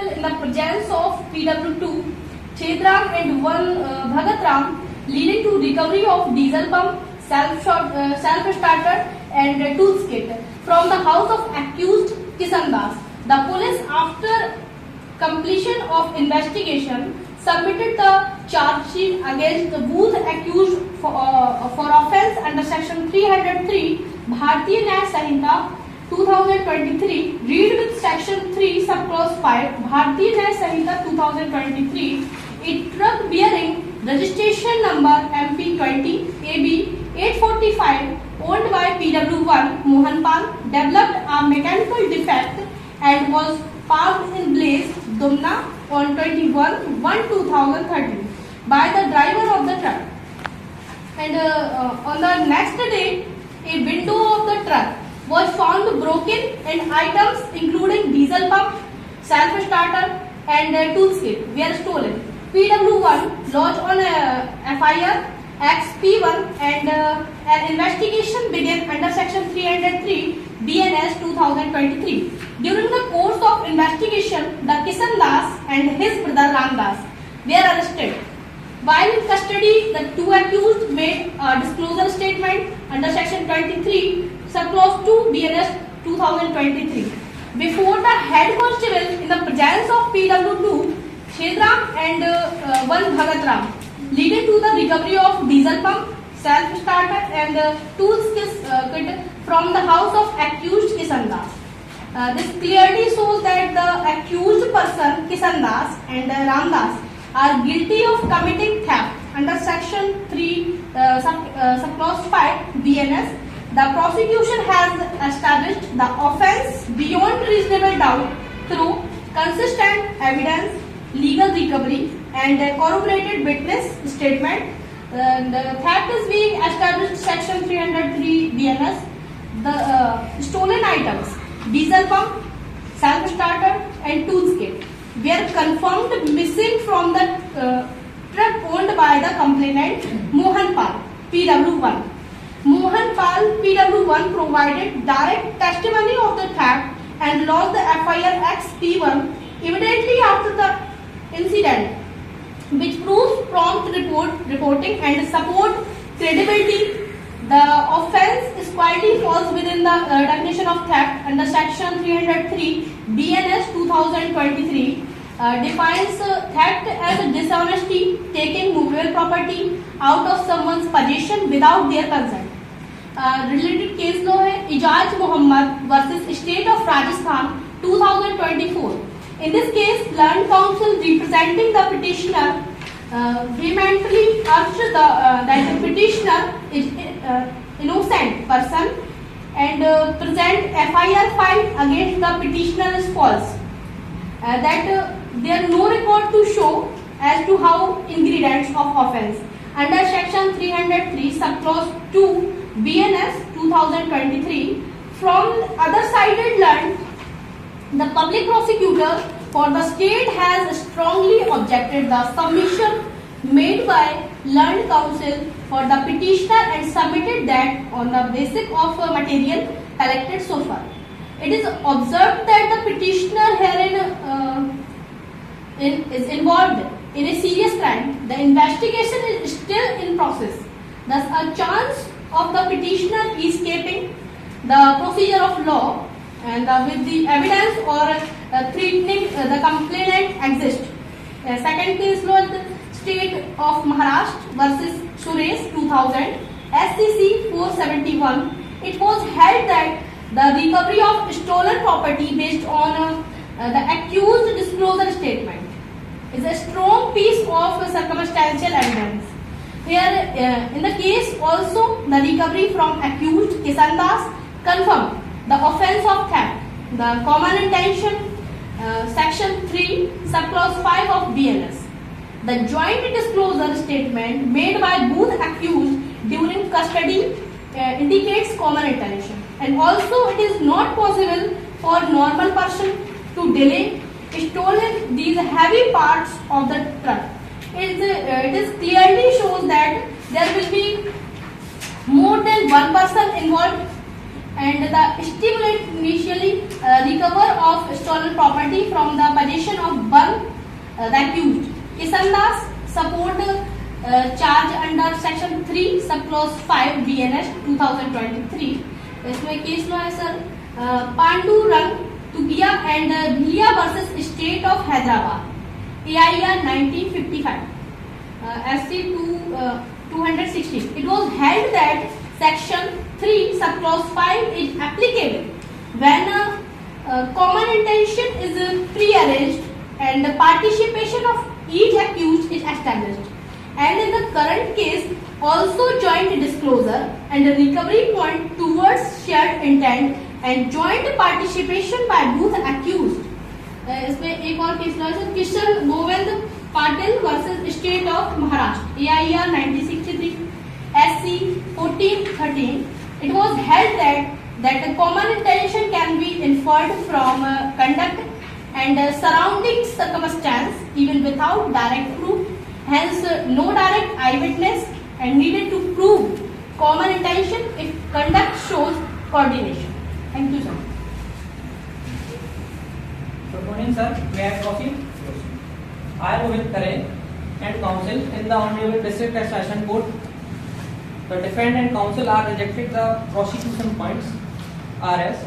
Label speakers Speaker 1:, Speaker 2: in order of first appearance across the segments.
Speaker 1: in the presence of PW2, Chedram and one Bhagatram, leading to recovery of diesel pump, self-starter and tools kit from the house of accused Kisan Das. The police, after completion of investigation, submitted the charge sheet against the both accused for offence under section 303 Bharatiya Nyaya Sanhita 2023, read with section 3 subclause 5 Bharatiya Nyaya Sanhita 2023. A truck bearing registration number MP20 AB 845 owned by PW1 Mohanpal developed a mechanical defect and was parked in Blaze, Dumna on 21/1/2013 by the driver of the truck. And on the next day, a window of the truck was found broken and items including diesel pump, self-starter and tools kit were stolen. PW1 lodged on FIR XP1 and an investigation began under section 303 BNS 2023. During the course of investigation, the Kisan Das and his brother Ram Das were arrested. While in custody, the two accused made a disclosure statement under section 23 subclause 2 BNS 2023 before the head constable in the presence of PW2 Chedram and one Bhagatram, leading to the recovery of diesel pump, self-starter and tools kit from the house of accused Kisan Das. This clearly shows that the accused person Kisan Das and Ram Das are guilty of committing theft under section 3 subclause 5 BNS. The prosecution has established the offence beyond reasonable doubt through consistent evidence, legal recovery and corroborated witness statement. The theft is being established section 303 BNS. The stolen items, diesel pump, self-starter and tools kit were confirmed missing from the truck owned by the complainant Mohanpal, PW1. Mohanpal, PW1 provided direct testimony of the theft and lodged the FIR XP1 immediately after the incident, which proves prompt reporting and support credibility. The offence squarely falls within the definition of theft under section 303 BNS 2023. Defines theft as dishonesty, taking movable property out of someone's possession without their consent. Related case law है Ijaz Mohammad versus State of Rajasthan 2024. In this case, learned counsel representing the petitioner vehemently urged that the petitioner is innocent person and present FIR file against the petitioner is false. That there is no record to show as to how ingredients of offence. Under section 303 subclause 2 BNS 2023, from other sided learned, the public prosecutor for the state has strongly objected the submission made by learned counsel for the petitioner and submitted that on the basis of material collected so far. It is observed that the petitioner herein is involved in a serious crime. The investigation is still in process. Thus, a chance of the petitioner escaping the procedure of law and with the evidence or threatening the complainant exists. Second case law, the State of Maharashtra versus Suresh 2000, SCC 471. It was held that the recovery of stolen property based on the accused disclosure statement is a strong piece of circumstantial evidence. Here, in the case also, the recovery from accused Kisan Das confirmed the offence of theft, the common intention, section 3, subclause 5 of BNS. The joint disclosure statement made by both accused during custody indicates common intention, and also it is not possible for normal person to delay stolen these heavy parts of the truck. It is clearly shows that there will be more than one person involved, and the stimulant officially recover of stolen property from the possession of one the accused. Kishan Das support charge under section 3 subclause 5 BNS 2023. इसमें case law है sir Pandurang Tugiya and Bhiliya versus state of Hyderabad AIR 1955 SC 216. It was held that section 3 subclause 5 is applicable when common intention is prearranged and the participation of each accused is established, and in the current case also joint disclosure and the recovery point towards shared intent and joint participation by both accused. इसमें एक और case है Kishan Govind Patil versus state of Maharashtra AIR 1963 SC 1413. It was held that the common intention can be inferred from conduct and surrounding circumstance even without direct proof. Hence, no direct eyewitness and needed to prove common intention if conduct shows coordination. Thank you, sir.
Speaker 2: Good morning, sir. May I proceed? I, Rohit Khare and counsel in the Honorable District Session Court. The defendant and counsel are rejected the prosecution points RS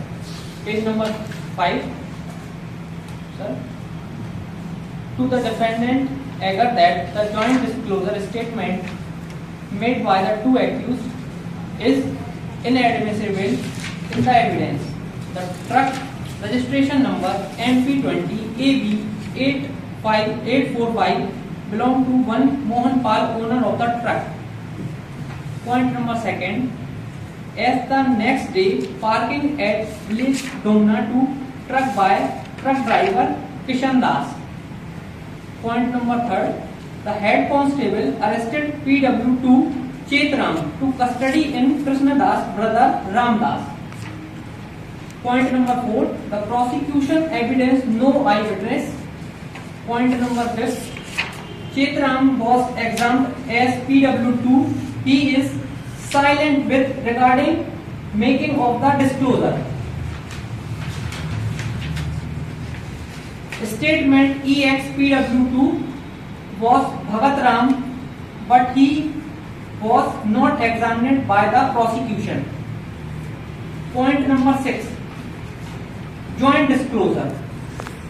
Speaker 2: page number 5. Sir, to the defendant agar that the joint disclosure statement made by the two accused is inadmissible in the evidence. The truck registration number MP20 AB 85845 belong to one Mohan Pal, owner of the truck. Point number second, as the next day parking at village Domna to truck by truck driver Kishan Das. Point number third, the head constable arrested PW2 Chetram to custody in Krishna Das brother Ram Das. Point number four, the prosecution evidence no eyewitness. Point number fifth, Chetram was examined as PW2. He is silent with regarding making of the disclosure. Statement EXPW2 was Bhagat Ram, but he was not examined by the prosecution. Point number 6, joint disclosure.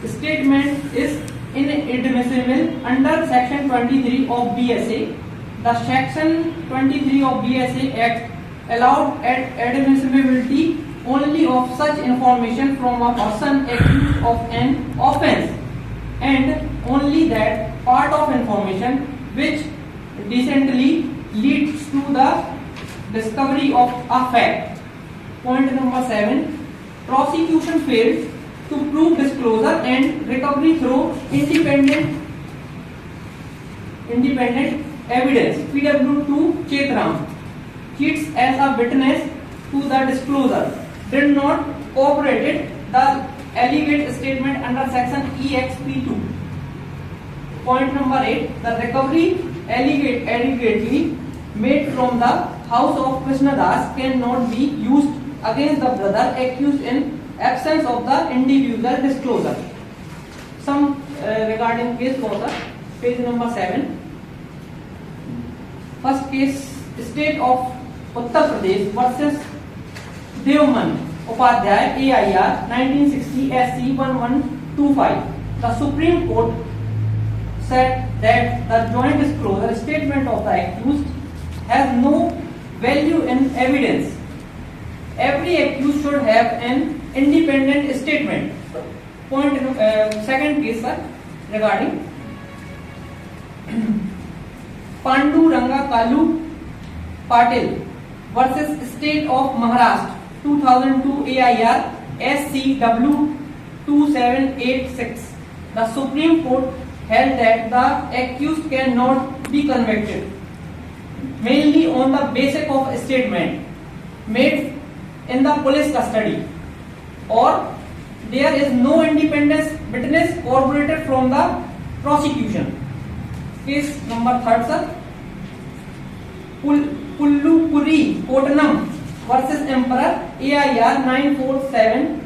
Speaker 2: Statement is inadmissible under section 23 of BSA. The section 23 of BSA Act allowed admissibility only of such information from a person accused of an offence, and only that part of information which decently leads to the discovery of a fact. Point number 7, prosecution failed to prove disclosure and recovery through independent evidence. PW2 Chetram cheats as a witness to the disclosure, did not cooperate the alleged statement under section EXP2. Point number 8, the recovery allegedly made from the house of Krishna Das cannot be used against the brother accused in absence of the individual disclosure. Some regarding case law, page number 7. First case, State of Uttar Pradesh versus Devman Upadhyay AIR 1960 SC 1125. The Supreme Court said that the joint disclosure statement of the accused has no value in evidence. Every accused should have an independent statement. Point second case, sir, regarding Panduranga Kalu Patil versus State of Maharashtra 2002 AIR SCW 2786. The Supreme Court held that the accused cannot be convicted mainly on the basis of a statement made in the police custody, or there is no independent witness corroborated from the prosecution. Case number third, sir, Pullupuri Kottanam versus Emperor AIR 947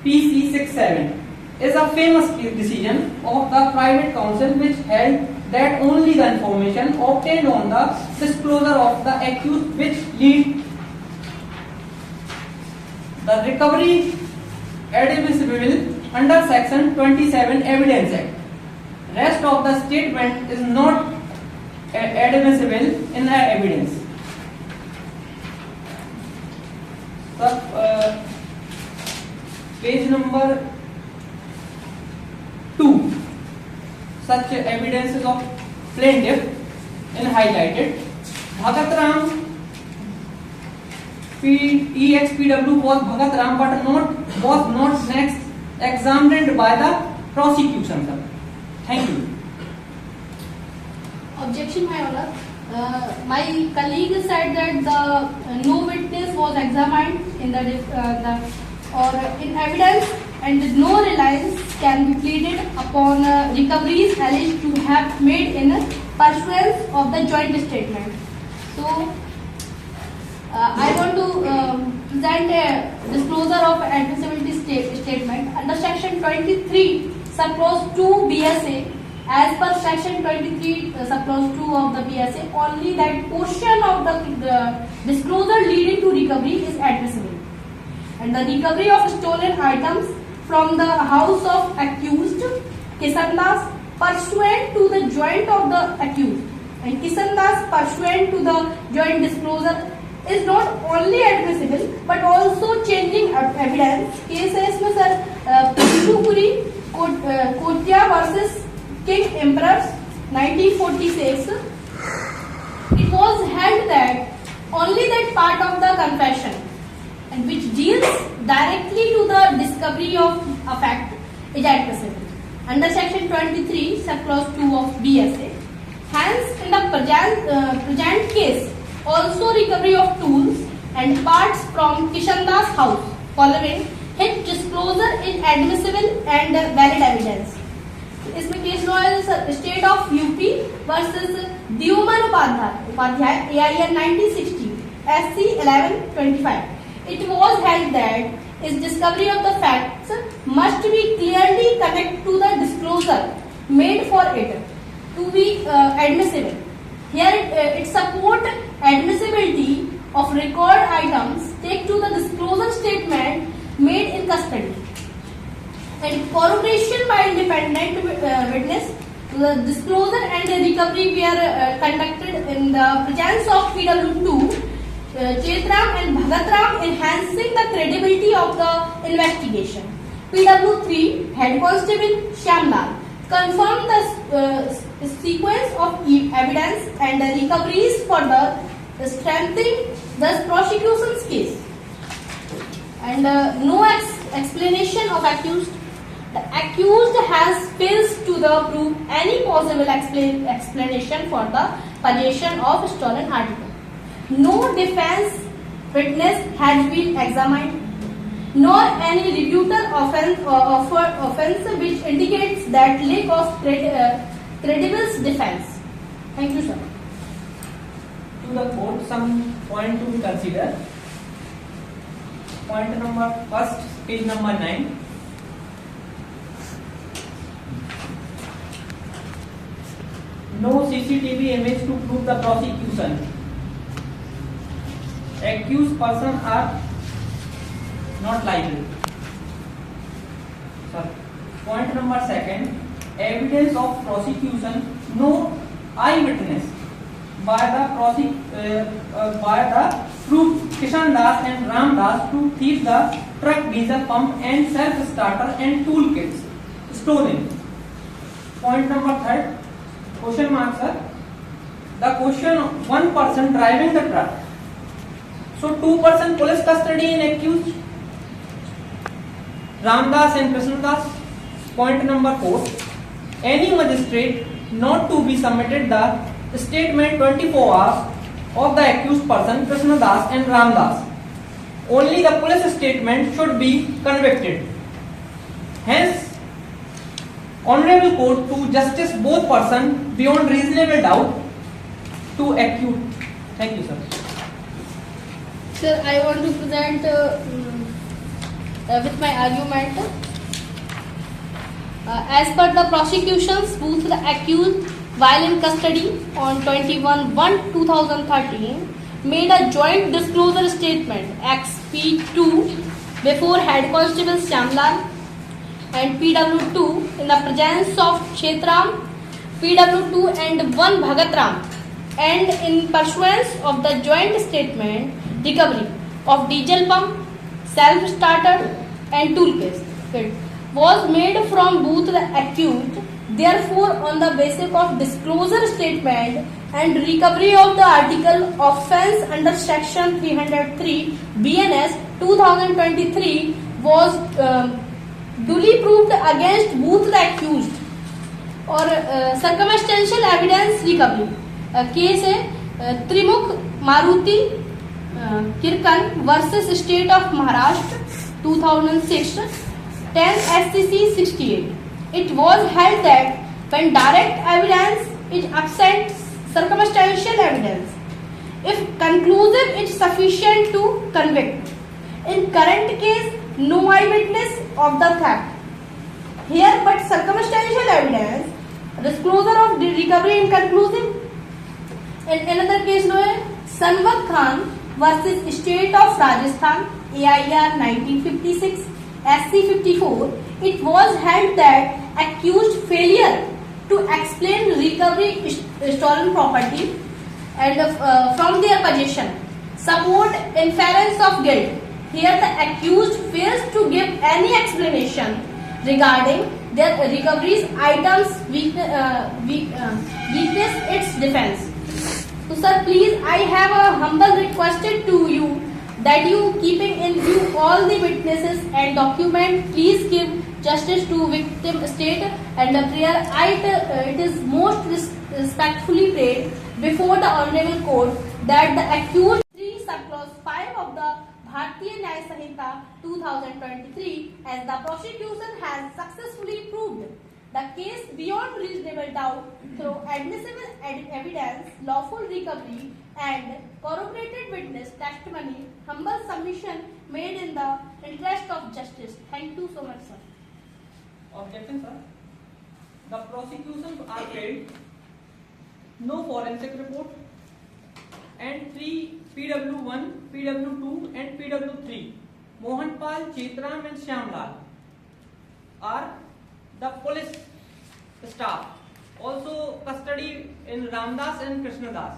Speaker 2: PC 67 is a famous decision of the private counsel which held that only the information obtained on the disclosure of the accused which lead the recovery admissible under section 27 Evidence Act. Rest of the statement is not admissible in the evidence. Page number 2. Such evidences of plaintiff in highlighted. Bhagat EXPW was Bhagat Ram but was not next examined by the prosecution, sir. Thank you.
Speaker 1: Objection, my honor. My colleague said that the no witness was examined in in evidence, and no reliance can be pleaded upon recoveries alleged to have made in pursuance of the joint statement. So, I want to present a disclosure of admissibility statement under section 23 subclause 2 BSA. As per section 23 subclause 2 of the BSA, only that portion of the disclosure leading to recovery is admissible. And the recovery of stolen items from the house of accused Kishan Das pursuant to the joint of the accused and Kishan Das pursuant to the joint disclosure is not only admissible but also changing evidence. Case है इसमें sir Puri Kotia versus King Emperors 1946. It was held that only that part of the confession and which deals directly to the discovery of a fact is admissible under section 23 subclause 2 of BSA. Hence, in the present case, also recovery of tools and parts from Kishan Das house following his disclosure is admissible and valid evidence. इसमें case law है state of UP versus Deoman Upadhyay AIR 1960 SC 1125. It was held that its discovery of the facts must be clearly connected to the disclosure made for it to be admissible. Here it support admissibility of record items take to the disclosure statement made in custody. And corroboration by independent witness to the disclosure and the recovery were conducted in the presence of PW2, Chetram and Bhagatram, enhancing the credibility of the investigation. PW3, Head Constable Shyamlal, confirmed the sequence of evidence and the recoveries for the strengthening the prosecution's case. And no explanation of accused. The accused has failed to prove any possible explanation for the possession of stolen article. No defense witness has been examined, nor any rebuttal offense which indicates that lack of credible defense. Thank you, sir.
Speaker 2: To the court, some point to be considered. Point number first, page number 9. No CCTV image to prove the prosecution. Accused person are not liable. Sir. Point number second, evidence of prosecution. No eyewitness by the proof Kishan Das and Ram Das to thief the truck diesel pump and self starter and tool kits stolen. Point number third. Question mark, sir. The question, one person driving the truck. So 2% police custody in accused Ramdas and Krishnadas. Point number 4. Any magistrate not to be submitted the statement 24 hours of the accused person Krishnadas and Ramdas. Only the police statement should be convicted. Hence, Honorable Court to justice both person beyond reasonable doubt to accused. Thank you, sir.
Speaker 1: Sir, I want to present with my argument. As per the prosecutions, Booth the accused while in custody on 21/1/2013 made a joint disclosure statement XP2 before Head Constable Shyamlal and PW2 in the presence of Chetram, PW2 and one Bhagatram, and in pursuance of the joint statement, recovery of diesel pump, self-starter and toolkit was made from Booth the accused. Therefore, on the basis of disclosure statement and recovery of the article offence under section 303 BNS 2023 was duly proved against Booth the accused. और circumstantial evidence recovery case है Trimukh Maruti Kirkan versus state of Maharashtra 2006 10 SCC 68. It was held that when direct evidence is absent, circumstantial evidence, if conclusive, it is sufficient to convict. In current case, no eyewitness of the theft. Here, but circumstantial evidence, disclosure of the recovery inconclusive. In another case, no है Sanwat Khan versus State of Rajasthan, AIR 1956, SC 54. It was held that accused failure to explain recovery stolen property and from their possession support inference of guilt. Here the accused fails to give any explanation regarding their recoveries items weakness its defense. So sir, please, I have a humble requested to you that you keeping in view all the witnesses and document, please give justice to victim state and a prayer. It is most respectfully prayed before the honorable court that the accused 3 subclause 5 of the Bharatiya Nyaya Sanhita 2023 as the prosecution has successfully proved the case beyond reasonable doubt through admissible evidence, lawful recovery and corroborated witness testimony. Humble submission made in the interest of justice. Thank you so much, sir.
Speaker 2: Objection, sir. The prosecutions are failed. No forensic report and 3 PW1, PW2 and PW3. Mohanpal, Chetram and Shyamlal are the police staff. Also custody in Ramdas and Krishnadas.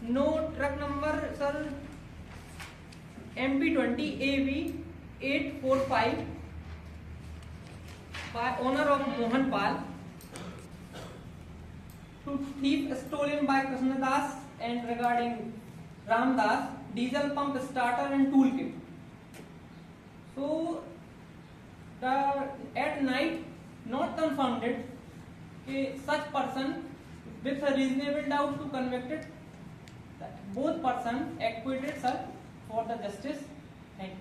Speaker 2: No truck number, sir, MP20 AV 845 by owner of Mohanpal to thief stolen by Krishnadas and regarding Ramdas diesel pump starter and toolkit. So at night not confounded such person with a reasonable doubt to convicted, both person acquitted, sir, for the justice. Thank you.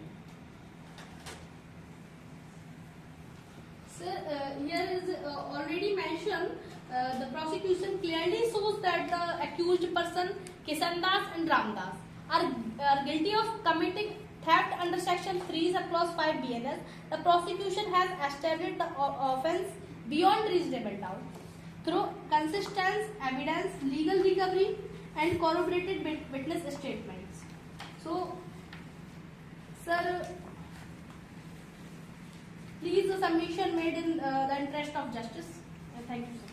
Speaker 1: Sir, here is already mentioned the prosecution clearly shows that the accused person Kisandas and Ramdas are guilty of committing theft under section 3 clause 5 BNS. The prosecution has established the offence beyond reasonable doubt through consistent evidence, legal recovery and corroborated witness statements. So, sir, please the submission made in the interest of justice. Thank you, sir.